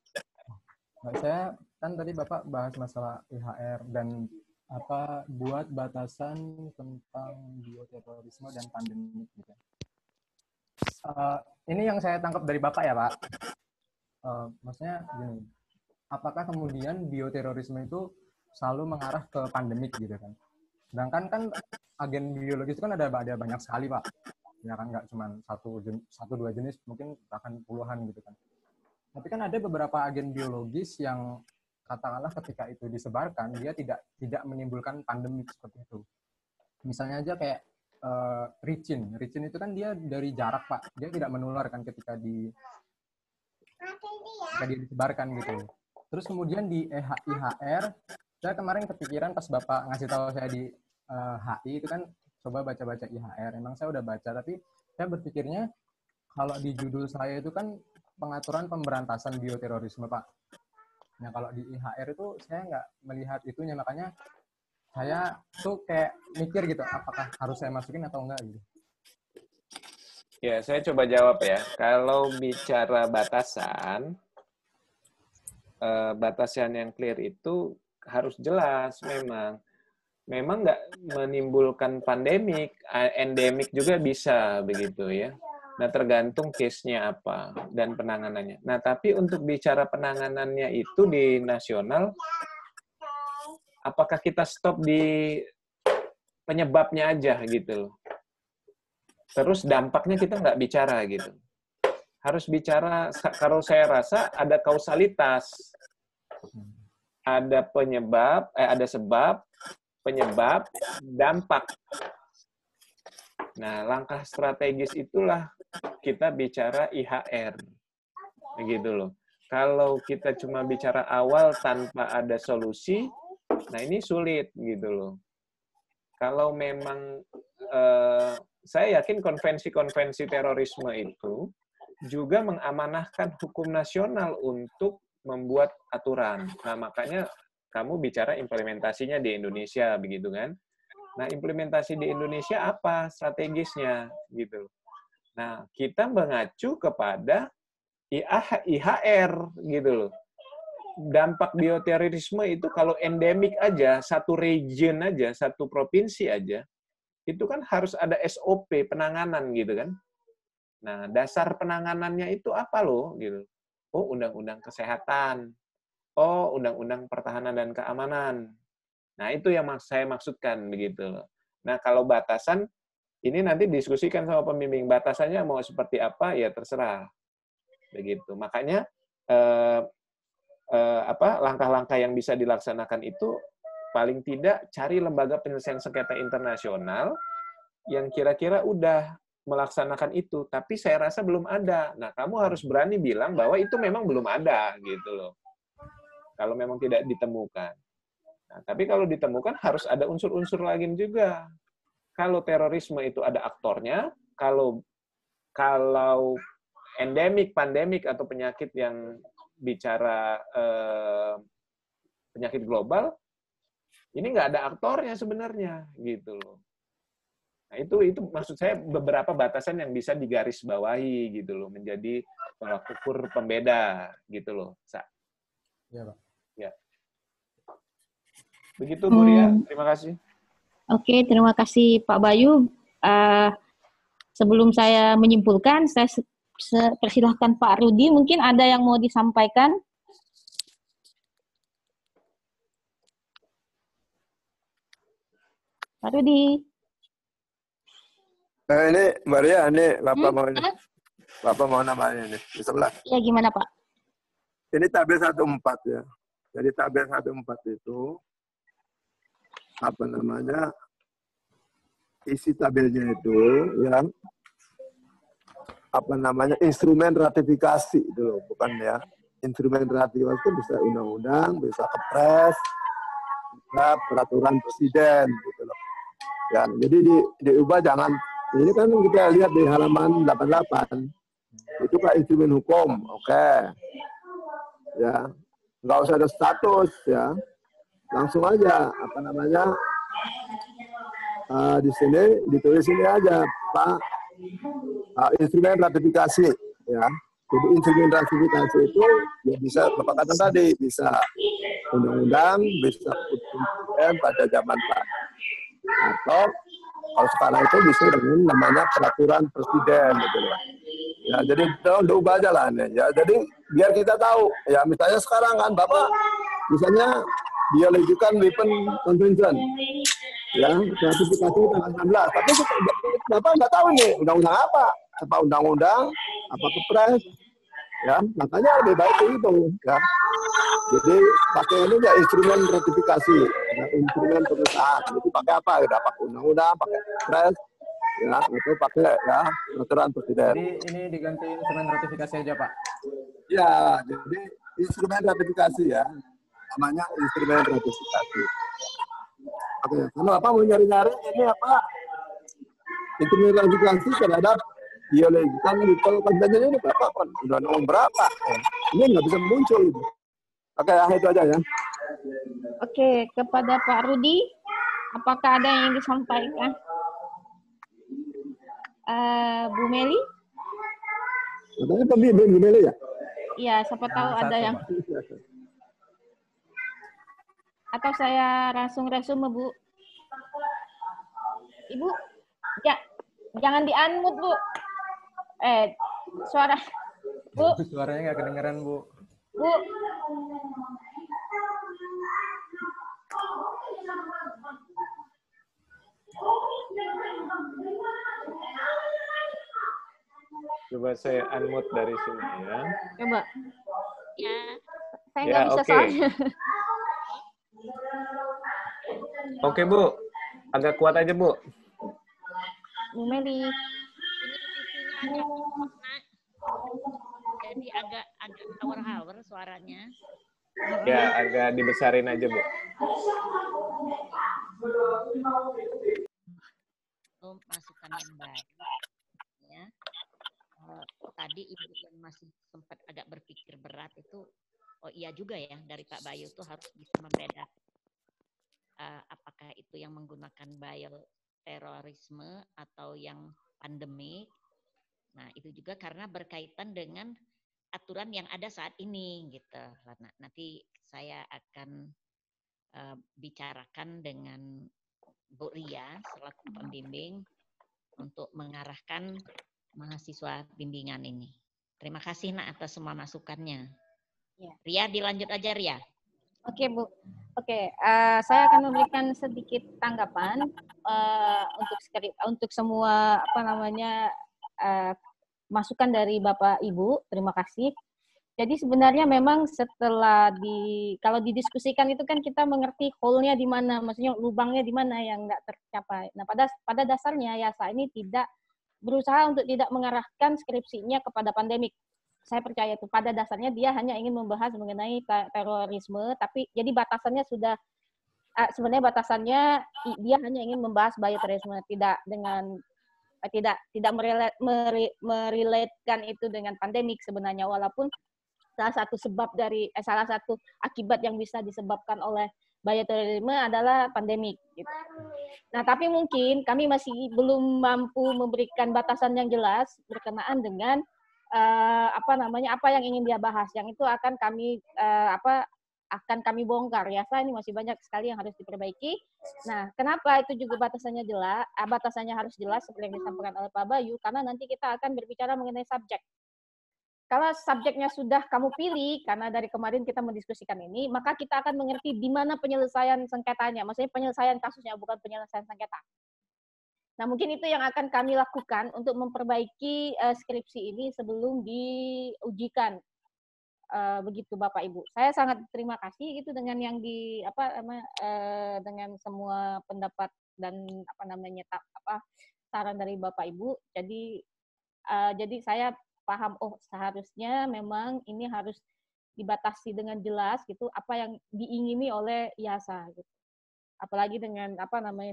Saya kan tadi Bapak bahas masalah IHR dan buat batasan tentang bioterorisme dan pandemi gitu. Ini yang saya tangkap dari Bapak ya, Pak. Maksudnya gini, apakah kemudian bioterorisme itu selalu mengarah ke pandemik gitu kan? Sedangkan kan agen biologis itu kan ada banyak sekali, Pak. Ya kan nggak cuma satu dua jenis, mungkin bahkan puluhan gitu kan. Tapi kan ada beberapa agen biologis yang katakanlah ketika itu disebarkan dia tidak menimbulkan pandemik seperti itu. Misalnya aja kayak ricin itu kan dia dari jarak, Pak, dia tidak menular kan ketika disebarkan gitu. Terus kemudian di IHR, saya kemarin kepikiran pas Bapak ngasih tahu saya di HI itu kan coba baca-baca IHR. Emang saya udah baca, tapi saya berpikirnya kalau di judul saya itu kan pengaturan pemberantasan bioterorisme, Pak. Nah, kalau di IHR itu saya nggak melihat itunya, makanya saya tuh kayak mikir gitu, apakah harus saya masukin atau enggak gitu. Ya, saya coba jawab ya. Kalau bicara batasan yang clear itu harus jelas memang. Memang nggak menimbulkan pandemik, endemik juga bisa begitu ya. Nah, tergantung case-nya apa dan penanganannya. Nah, tapi untuk bicara penanganannya itu di nasional, apakah kita stop di penyebabnya aja gitu loh. Terus dampaknya kita nggak bicara gitu. Harus bicara, kalau saya rasa ada kausalitas. ada penyebab, ada sebab, penyebab, dampak. Nah, langkah strategis itulah kita bicara IHR. Begitu loh. Kalau kita cuma bicara awal tanpa ada solusi, nah ini sulit gitu loh. Kalau memang saya yakin konvensi-konvensi terorisme itu juga mengamanahkan hukum nasional untuk membuat aturan. Nah, makanya kamu bicara implementasinya di Indonesia, begitu kan? Nah, implementasi di Indonesia apa strategisnya, gitu. Nah, kita mengacu kepada IHR, gitu loh. Dampak bioterorisme itu kalau endemik aja, satu region aja, satu provinsi aja, itu kan harus ada SOP penanganan, gitu kan? Nah, dasar penanganannya itu apa loh, gitu. Oh, undang-undang kesehatan. Oh, undang-undang pertahanan dan keamanan. Nah, itu yang saya maksudkan, begitu. Nah, kalau batasan, ini nanti diskusikan sama pembimbing. Batasannya mau seperti apa, ya terserah. Begitu. Makanya, langkah-langkah yang bisa dilaksanakan itu, paling tidak cari lembaga penyelesaian sengketa internasional yang kira-kira udah melaksanakan itu, tapi saya rasa belum ada. Nah, kamu harus berani bilang bahwa itu memang belum ada, gitu loh. Kalau memang tidak ditemukan. Nah, tapi kalau ditemukan harus ada unsur-unsur lain juga. Kalau terorisme itu ada aktornya, kalau endemik, pandemik atau penyakit yang bicara penyakit global, ini nggak ada aktornya sebenarnya, gitu loh. Nah, itu maksud saya beberapa batasan yang bisa digarisbawahi gitu loh, menjadi tolak ukur pembeda gitu loh. Iya, Pak. Ya. Begitu Bu Ria, terima kasih. Oke, terima kasih Pak Bayu. Sebelum saya menyimpulkan, saya persilahkan Pak Rudi, mungkin ada yang mau disampaikan. Pak Rudi. Ini Maria, ini Bapak mau namanya ini di sebelah. Ya, gimana Pak? Ini tabel 14 ya. Jadi tabel 14 itu apa namanya? Isi tabelnya itu ya apa namanya? Instrumen ratifikasi itu loh, bukan ya. Instrumen ratifikasi itu bisa undang-undang, bisa kepres, bisa peraturan presiden gitu loh. Ya, jadi diubah jangan. Ini kan kita lihat di halaman 88, itu kan instrumen hukum, oke. Ya, nggak usah ada status ya, langsung aja apa namanya di sini ditulis ini aja Pak, instrumen ratifikasi ya. Jadi instrumen ratifikasi itu ya bisa Bapak katakan tadi bisa undang-undang, bisa presiden pada zaman Pak, atau kalau sekarang itu bisa dengan namanya peraturan presiden gitu loh. Ya, jadi diubah aja lah ya. Jadi biar kita tahu ya, misalnya sekarang kan Bapak misalnya biological weapon convention ya, ratifikasi tanggal 16. Tapi Bapak nggak tahu nih undang-undang apa undang-undang, apa kepres ya, makanya lebih baik itu ya. Jadi pakai ini ya instrumen ratifikasi, ya, instrumen pengesahan. Jadi pakai apa? Ya, pakai undang-undang, pakai kepres, ya, atau pakai ya peraturan presiden. Jadi ini diganti instrumen ratifikasi aja Pak? Ya, jadi instrumen ratifikasi ya, namanya instrumen ratifikasi. Oke, karena Bapak mau nyari-nyari ini apa? Instrumen ratifikasi terhadap biological weapon convention ini Bapak udah nomor berapa? Ini nggak bisa muncul. Oke, itu aja ya. Oke, kepada Pak Rudi, apakah ada yang disampaikan? Bu Meli? Katanya pembimbing Bu Meli ya? Iya, siapa tahu ada yang... Atau saya langsung resume, Bu. Ibu, jangan di-unmute, Bu. Suara. Bu. Suaranya nggak kedengeran, Bu. Bu. Coba saya unmute dari sini ya. Coba. Ya. Saya nggak bisa soalnya. Oke, Bu. Agak kuat aja, Bu. Bu Meli. Ini jadi agak hawar-hawar suaranya. Ya, agak dibesarin aja, Bu. Oh, masukan yang baik. Ya. Tadi Ibu yang masih sempat agak berpikir berat itu, oh iya juga ya, dari Pak Bayu tuh harus bisa membedakan apakah itu yang menggunakan bioterorisme atau yang pandemik. Nah, itu juga karena berkaitan dengan aturan yang ada saat ini gitu. Nanti saya akan bicarakan dengan Bu Ria selaku pembimbing untuk mengarahkan mahasiswa bimbingan ini. Terima kasih Nak atas semua masukannya. Ya. Ria, dilanjut aja Ria. Oke Bu, saya akan memberikan sedikit tanggapan untuk semua masukan dari Bapak Ibu. Terima kasih. Jadi sebenarnya memang kalau didiskusikan itu kan kita mengerti hole-nya di mana, maksudnya lubangnya di mana yang nggak tercapai. Nah pada dasarnya YASA ini tidak berusaha untuk tidak mengarahkan skripsinya kepada pandemik. Saya percaya itu pada dasarnya dia hanya ingin membahas mengenai terorisme, tapi jadi batasannya sudah sebenarnya batasannya dia hanya ingin membahas bioterorisme, tidak merelatekan itu dengan pandemik sebenarnya, walaupun salah satu akibat yang bisa disebabkan oleh bioterorisme adalah pandemik. Gitu. Nah, tapi mungkin kami masih belum mampu memberikan batasan yang jelas berkenaan dengan apa yang ingin dia bahas. Yang itu akan kami bongkar. Ya, ini masih banyak sekali yang harus diperbaiki. Nah, kenapa itu juga batasannya jelas? Batasannya harus jelas seperti yang disampaikan oleh Pak Bayu, karena nanti kita akan berbicara mengenai subjek. Kalau subjeknya sudah kamu pilih, karena dari kemarin kita mendiskusikan ini, maka kita akan mengerti di mana penyelesaian sengketanya. Maksudnya penyelesaian kasusnya, bukan penyelesaian sengketa. Nah, mungkin itu yang akan kami lakukan untuk memperbaiki skripsi ini sebelum diujikan. Begitu Bapak Ibu. Saya sangat terima kasih gitu dengan yang dengan semua pendapat dan saran dari Bapak Ibu. Jadi saya paham, seharusnya memang ini harus dibatasi dengan jelas gitu apa yang diingini oleh YASA gitu. Apalagi dengan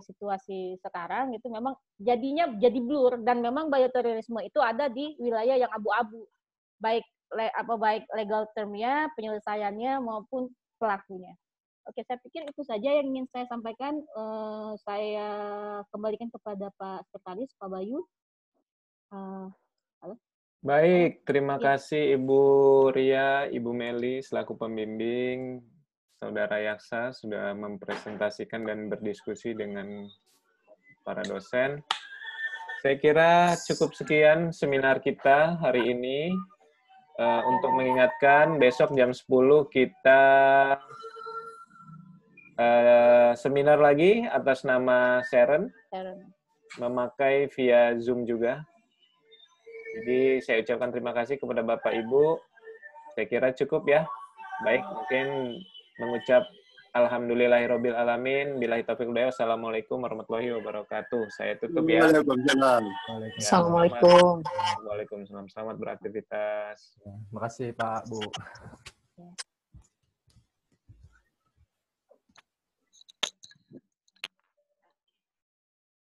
situasi sekarang itu memang jadinya jadi blur, dan memang bioterorisme itu ada di wilayah yang abu-abu, baik legal termnya, penyelesaiannya maupun pelakunya. Oke, saya pikir itu saja yang ingin saya sampaikan. Saya kembalikan kepada Pak Sekretaris, Pak Bayu. Halo. Baik, terima kasih Ibu Ria, Ibu Meli selaku pembimbing, Saudara Yaksa sudah mempresentasikan dan berdiskusi dengan para dosen. Saya kira cukup sekian seminar kita hari ini. Untuk mengingatkan, besok jam 10 kita seminar lagi atas nama Sharon, memakai via Zoom juga. Jadi saya ucapkan terima kasih kepada Bapak Ibu. Saya kira cukup ya. Baik, mungkin mengucap alhamdulillahirabbil alamin. Billahi taufiq wal hidayah. Assalamualaikum warahmatullahi wabarakatuh. Saya tutup ya. Assalamualaikum. Waalaikumsalam. Selamat beraktivitas. Terima kasih Pak Bu.